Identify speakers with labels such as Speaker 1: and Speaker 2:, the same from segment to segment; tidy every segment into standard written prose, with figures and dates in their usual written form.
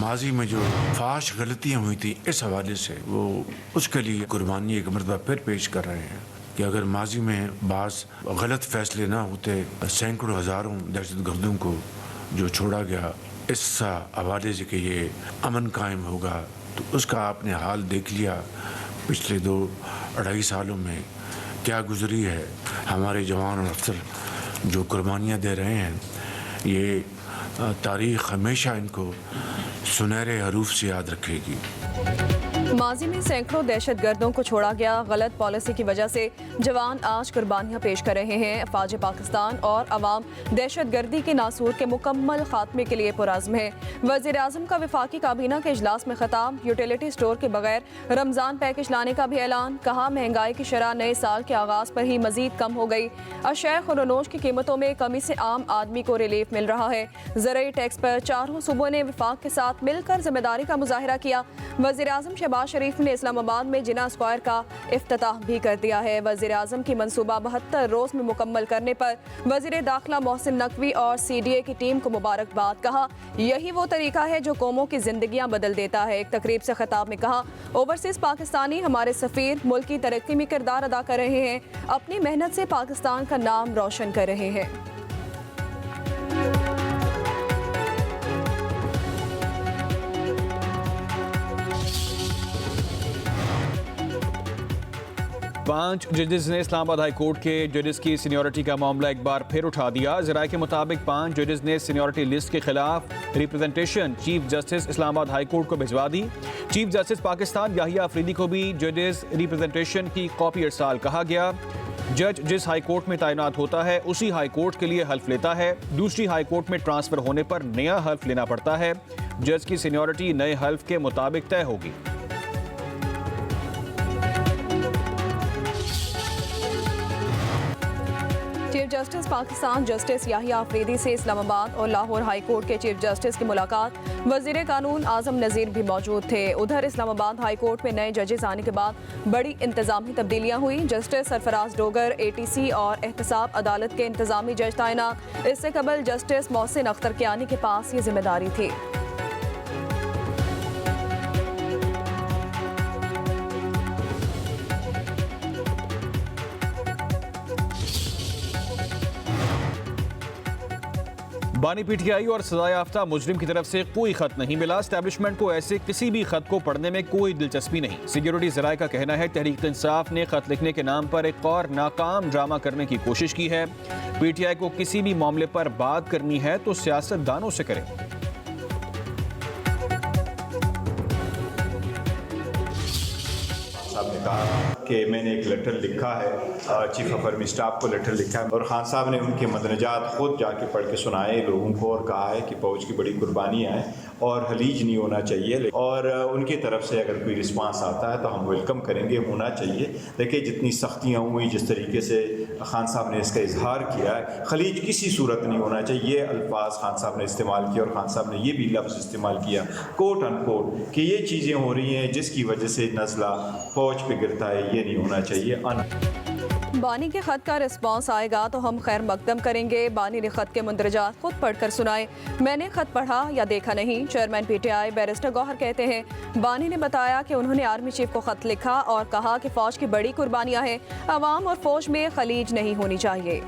Speaker 1: माजी में जो फाश गलतियाँ हुई थी इस हवाले से वो उसके लिए कुर्बानी एक मरतबा फिर पेश कर रहे हैं कि अगर माजी में बाज़ गलत फैसले ना होते, सैकड़ों हज़ारों दहशतगर्दों को जो छोड़ा गया, इस हवाले से कि ये अमन कायम होगा, तो उसका आपने हाल देख लिया। पिछले 2-2.5 सालों में क्या गुजरी है। हमारे जवान और अफसर जो कुर्बानियाँ दे रहे हैं, ये तारीख़ हमेशा इनको सुनहरे हरूफ से याद रखेगी।
Speaker 2: माजी में सैकड़ों दहशतगर्दों को छोड़ा गया। गलत पॉलिसी की वजह से जवान आज कुर्बानियां पेश कर रहे हैं। फौज पाकिस्तान और अवाम दहशतगर्दी के नासूर के मुकम्मल खात्मे के लिए पुरज़्म है। वज़ीर आज़म का वफाकी काबीना के इजलास में खिताब। यूटिलिटी स्टोर के बगैर रमज़ान पैकेज लाने का भी ऐलान। कहा महंगाई की शरह नए साल के आगाज़ पर ही मजीद कम हो गई। अशय खुरनोश की कीमतों में कमी से आम आदमी को रिलीफ मिल रहा है। ज़रूरी टैक्स पर चारों सूबों ने वफाक के साथ मिलकर जिम्मेदारी का मुजाहिरा किया। वज़ीर आज़म शहबाज शरीफ ने इस्लामाबाद में जिना स्क्वायर का इफ्तिताह भी कर दिया है। वज़ीर आज़म की मंसूबा 72 रोज़ में मुकम्मल करने पर वज़ीर दाखिला मोहसिन नकवी और CDA की टीम को मुबारकबाद। कहा यही वो तरीका है जो कौमों की जिंदगियां बदल देता है। एक तकरीब से खिताब में कहा ओवरसीज़ पाकिस्तानी हमारे सफ़ीर मुल्क की तरक्की में किरदार अदा कर रहे हैं, अपनी मेहनत से पाकिस्तान का नाम रोशन कर रहे हैं।
Speaker 3: पांच जजेस ने इस्लामाबाद हाई कोर्ट के जजेस की सीनियरिटी का मामला एक बार फिर उठा दिया। ज़राए के मुताबिक 5 जजेस ने सीनियरिटी लिस्ट के खिलाफ representation chief justice Islamabad high court को भिजवा दी। चीफ जस्टिस पाकिस्तान याहिया अफरीदी को भी जजेस रिप्रेजेंटेशन की कॉपी इरसाल कहा गया। जज जिस हाई कोर्ट में तैनात होता है उसी हाई कोर्ट के लिए हल्फ लेता है। दूसरी हाई कोर्ट में ट्रांसफर होने पर नया हल्फ लेना पड़ता है। जज की सीनियरिटी नए हल्फ के मुताबिक तय होगी।
Speaker 2: Chief justice Pakistan justice Yahya Afridi से इस्लामाबाद और लाहौर हाई कोर्ट के चीफ जस्टिस की मुलाकात। वजीर कानून आजम नज़ीर भी मौजूद थे। उधर इस्लामाबाद हाई कोर्ट में नए जजेस आने के बाद बड़ी इंतजामी तब्दीलियां हुई। जस्टिस सरफराज डोगर ATC और एहतसाब अदालत के इंतजामी जज तैनात। इससे कबल जस्टिस मोहसिन अख्तर कियानी के पास ये जिम्मेदारी थी।
Speaker 3: बानी PTI और सजा याफ्ता मुजरिम की तरफ से कोई खत नहीं मिला। एस्टैब्लिशमेंट को ऐसे किसी भी खत को पढ़ने में कोई दिलचस्पी नहीं। सिक्योरिटी ज़राए का कहना है तहरीक इंसाफ ने खत लिखने के नाम पर एक और नाकाम ड्रामा करने की कोशिश की है। PTI को किसी भी मामले पर बात करनी है तो सियासतदानों से करें।
Speaker 4: साहब ने कहा कि मैंने एक लेटर लिखा है, चीफ ऑफ आर्मी स्टाफ को लेटर लिखा है और खान साहब ने उनके मदनजात खुद जाके पढ़ के सुनाए लोगों को और कहा है कि फौज की बड़ी कुर्बानियाँ हैं और हलीज नहीं होना चाहिए। और उनकी तरफ से अगर कोई रिस्पांस आता है तो हम वेलकम करेंगे, होना चाहिए। देखिए जितनी सख्तियाँ हुई, जिस तरीके से खान साहब ने इसका इजहार किया है, खलीज किसी सूरत नहीं होना चाहिए, ये अल्फाज खान साहब ने इस्तेमाल किया और खान साहब ने ये भी लफ्ज़ इस्तेमाल किया कोट अनकोट कि ये चीज़ें हो रही हैं जिसकी वजह से नज़ला फौज पे गिरता है, ये नहीं होना चाहिए।
Speaker 2: बानी के खत का रिस्पांस आएगा तो हम खैर मकदम करेंगे। बानी ने खत के मुंदरजात खुद पढ़कर सुनाए। मैंने खत पढ़ा या देखा नहीं। चेयरमैन PTI बैरिस्टर गौहर कहते हैं बानी ने बताया कि उन्होंने आर्मी चीफ को खत लिखा और कहा कि फौज की बड़ी कुर्बानियां हैं, अवाम और फौज में खलीज नहीं होनी चाहिए।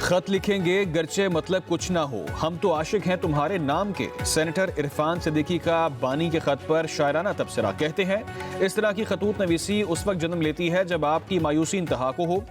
Speaker 3: खत लिखेंगे गरचे मतलब कुछ ना हो, हम तो आशिक हैं तुम्हारे नाम के। सेनेटर इरफान सिद्दीकी का बानी के खत पर शायराना तबसरा। कहते हैं इस तरह की खतूत नवीसी उस वक्त जन्म लेती है जब आपकी मायूसी इंतहा को हो।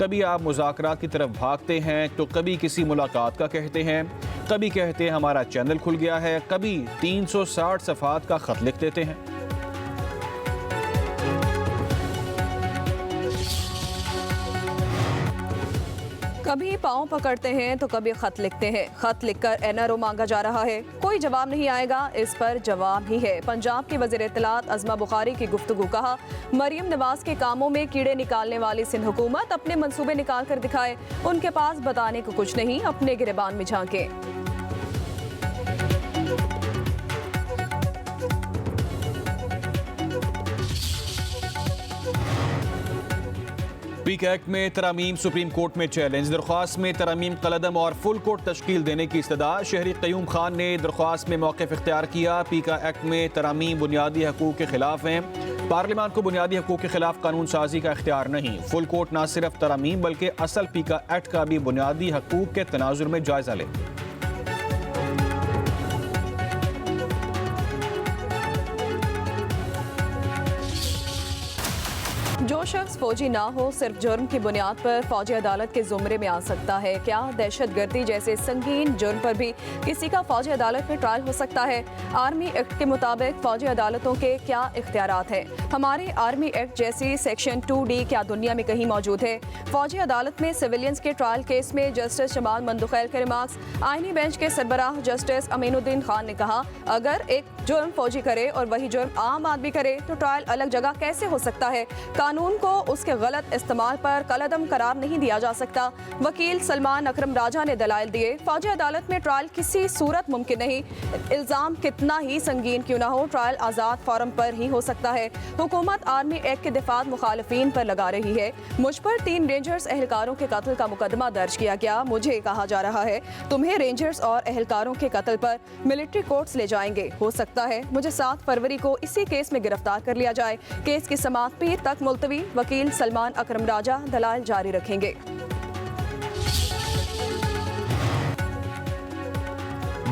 Speaker 3: कभी आप मुज़ाकरात की तरफ भागते हैं तो कभी किसी मुलाकात का कहते हैं, कभी कहते हैं हमारा चैनल खुल गया है, कभी 360 सफ़ात का खत लिख देते हैं।
Speaker 2: कभी पाँव पकड़ते हैं तो कभी खत लिखते हैं। खत लिखकर NRO मांगा जा रहा है, कोई जवाब नहीं आएगा। इस पर जवाब ही है। पंजाब की वज़ीर इत्तलात अज़मा बुखारी की गुफ्तगू। कहा मरियम नवाज के कामों में कीड़े निकालने वाली सिंध हुकूमत अपने मंसूबे निकाल कर दिखाए। उनके पास बताने को कुछ नहीं, अपने गिरबान में झांके।
Speaker 3: पीक एक्ट में तरामीम सुप्रीम कोर्ट में चैलेंज, दरख्वास्त में तरामीम कलदम और फुल कोर्ट तश्कील देने की इस्तदा। शहरी क़य्यूम खान ने दरख्वास्त में मौक़िफ़ इख्तियार किया। पीका एक्ट में तरामीम बुनियादी हकूक़ के खिलाफ हैं। पार्लियामान को बुनियादी हकूक़ के खिलाफ कानून साजी का इख्तियार नहीं। फुल कोर्ट न सिर्फ तरामीम बल्कि असल पीका एक्ट का भी बुनियादी हकूक़ के तनाजुर में जायजा ले।
Speaker 2: जो शख्स फौजी ना हो सिर्फ जुर्म की बुनियाद पर फौजी अदालत के जुमरे में आ सकता है। क्या दहशतगर्दी जैसे संगीन जुर्म पर भी किसी का फौजी अदालत में ट्रायल हो सकता है? आर्मी एक्ट के मुताबिक फौजी अदालतों के क्या इख्तियारात हैं? हमारे आर्मी एक्ट जैसी सेक्शन 2D क्या दुनिया में कहीं मौजूद है? फौजी अदालत में सिविलियंस के ट्रायल केस में जस्टिस जमाल मंदुखैल के रिमार्क्स। आईनी बेंच के सरबराह जस्टिस अमीनुद्दीन खान ने कहा, अगर एक जुर्म फौजी करे और वही जुर्म आम आदमी करे तो ट्रायल अलग जगह कैसे हो सकता है? कानून को उसके गलत इस्तेमाल पर कलअदम करार नहीं दिया जा सकता। वकील सलमान अकरम राजा ने दलाइल दिए। फौजी अदालत में ट्रायल किसी सूरत मुमकिन नहीं। इल्जाम कितना ही संगीन क्यों ना हो, ट्रायल आज़ाद फोरम पर ही हो सकता है। हुकूमत आर्मी एक्ट के दिफात मुखालिफिन पर लगा रही है। मुझ पर 3 रेंजर्स एहलकारों के कत्ल का मुकदमा दर्ज किया गया। मुझे कहा जा रहा है तुम्हें रेंजर्स और एहलकारों के कत्ल पर मिलिट्री कोर्ट्स ले जाएंगे। हो सकता है मुझे 7 फरवरी को इसी केस में गिरफ्तार कर लिया जाए। केस की समाअत पीर तक मुलतवी। वकील सलमान अकरम राजा दलाइल जारी रखेंगे।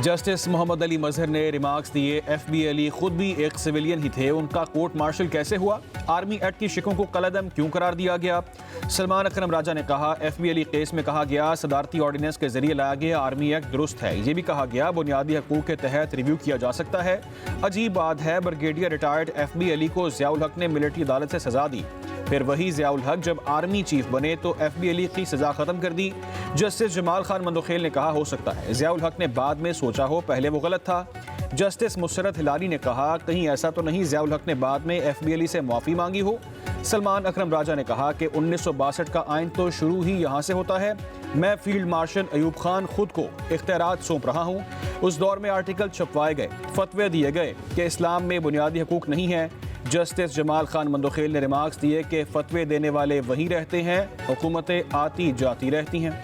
Speaker 3: जस्टिस मोहम्मद अली मजहर ने रिमार्क्स दिए। FB अली खुद भी एक सिविलियन ही थे, उनका कोर्ट मार्शल कैसे हुआ? आर्मी एक्ट की शिकों को कलअदम क्यों करार दिया गया? सलमान अकरम राजा ने कहा, FB अली केस में कहा गया सदारती ऑर्डिनेंस के जरिए लाया गया आर्मी एक्ट दुरुस्त है। ये भी कहा गया बुनियादी हकूक़ के तहत रिव्यू किया जा सकता है। अजीब बात है, ब्रिगेडियर रिटायर्ड FB अली को ज़ियाउल हक ने मिलिट्री अदालत से सजा दी, फिर वही ज़ियाउल हक जब आर्मी चीफ बने तो FB अली की सजा खत्म कर दी। जस्टिस जमाल खान मंदुखेल ने कहा, हो सकता है ज़ियाउल हक ने बाद में सोचा हो पहले वो गलत था। जस्टिस मुसरत हिलाली ने कहा, कहीं ऐसा तो नहीं ज़ियाउल हक ने बाद में FB अली से माफ़ी मांगी हो। सलमान अकरम राजा ने कहा कि 1962 का आइन तो शुरू ही यहाँ से होता है। मैं फील्ड मार्शल अयूब खान खुद को इख्तियारात सौंप रहा हूँ। उस दौर में आर्टिकल छपवाए गए, फतवे दिए गए कि इस्लाम में बुनियादी हकूक़ नहीं है। जस्टिस जमाल खान मंदुखेल ने रिमार्क्स दिए कि फतवे देने वाले वही रहते हैं, हुकूमतें आती जाती रहती हैं।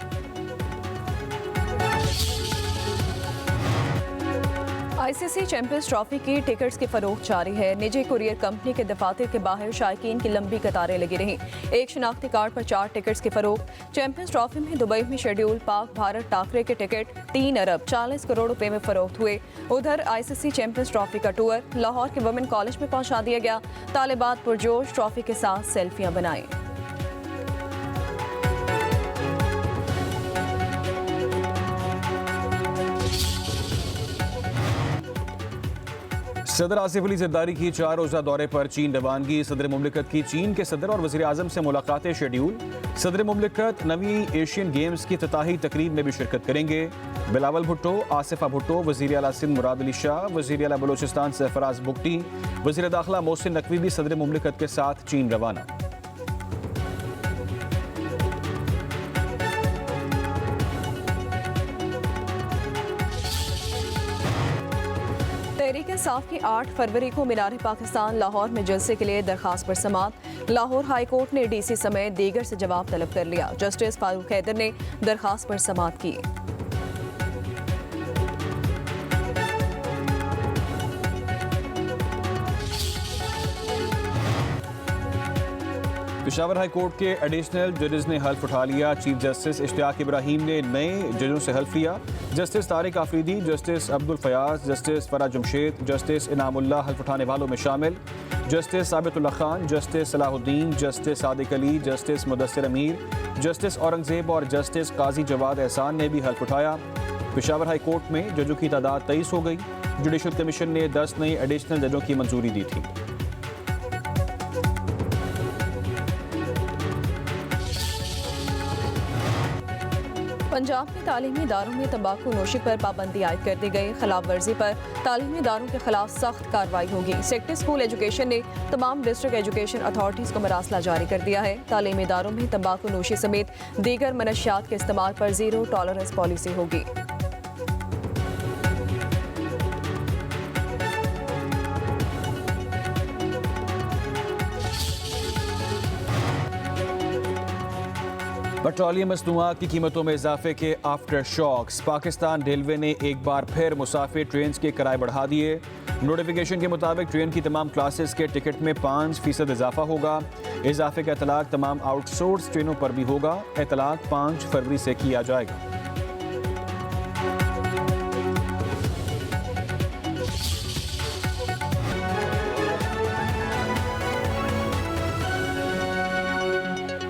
Speaker 2: ICC चैंपियंस ट्रॉफी की टिकट्स की फरोख्त जारी है। निजी कुरियर कंपनी के दफातर के बाहर शायकीन की लंबी कतारें लगी रहीं। एक शनाख्ती कार्ड पर 4 टिकट्स की फरोख्त। चैंपियंस ट्रॉफी में दुबई में शेड्यूल पाक भारत टाकरे के टिकट 3 अरब 40 करोड़ रुपए में फरोख्त हुए। उधर ICC चैंपियंस ट्रॉफी का टूर लाहौर के वुमेन कॉलेज में पहुंचा दिया गया। तालिबात पुरजोश ट्रॉफी के साथ सेल्फियां बनाई।
Speaker 3: सदर आसिफ अली जरदारी की 4 रोज़ा दौरे पर चीन रवानगी। सदर मुमलिकत की चीन के सदर और वज़ीर आज़म से मुलाकातें शेड्यूल। सदर मुमलिकत नवी एशियन गेम्स की इफ्तिताही तकरीब में भी शिरकत करेंगे। बिलावल भुट्टो, आसिफा भुट्टो, वज़ीर आला सिंध मुराद अली शाह, वज़ीर आला बलोचिस्तान सरफराज बुगटी, वज़ीर दाखिला मोहसिन नकवी भी सदर मुमलिकत के साथ चीन रवाना।
Speaker 2: तहरीक इंसाफ की 8 फरवरी को मीनार पाकिस्तान लाहौर में जलसे के लिए दरखास्त पर समाअत। लाहौर हाई कोर्ट ने DC समेत दीगर से जवाब तलब कर लिया। जस्टिस फारूक हैदर ने दरखास्त पर समाअत की।
Speaker 3: पेशावर हाई कोर्ट के एडिशनल जजेस ने हल्फ उठा लिया। चीफ जस्टिस इश्तियाक इब्राहिम ने नए जजों से हल्फ लिया। Justice Tariq Afridi, justice Abdul Fayyaz, justice Faraz Jamshed, justice Inamullah हल्फ उठाने वालों में शामिल। Justice Sabitullah Khan, justice Salahuddin, justice Sadiq Ali, justice Mudassir Amir, justice Aurangzeb और जस्टिस काजी जवाद एहसान ने भी हल्फ उठाया। पेशावर हाई कोर्ट में जजों की तादाद 23 हो गई। जुडिशल कमीशन ने 10 नए एडिशनल जजों की मंजूरी दी थी।
Speaker 2: पंजाब के तालीमी इदारों में तंबाकू नोशी पर पाबंदी आयद कर दी गई। खिलाफ वर्जी पर तालीमी इदारों के खिलाफ सख्त कार्रवाई होगी। सेक्टर स्कूल एजुकेशन ने तमाम डिस्ट्रिक्ट एजुकेशन अथॉरिटीज़ को मरासला जारी कर दिया है। तालीमी इदारों में तंबाकू नोशी समेत दीगर मनशियात के इस्तेमाल पर ज़ीरो टॉलरेंस पॉलिसी होगी।
Speaker 3: पेट्रोलियम मसनूआत की कीमतों में इजाफे के आफ्टर शॉक्स। पाकिस्तान रेलवे ने एक बार फिर मुसाफिर ट्रेन के किराए बढ़ा दिए। नोटिफिकेशन के मुताबिक ट्रेन की तमाम क्लासेस के टिकट में 5% इजाफा होगा। इजाफे का इतलाक तमाम आउटसोर्स ट्रेनों पर भी होगा। इतलाक 5 फरवरी से किया जाएगा।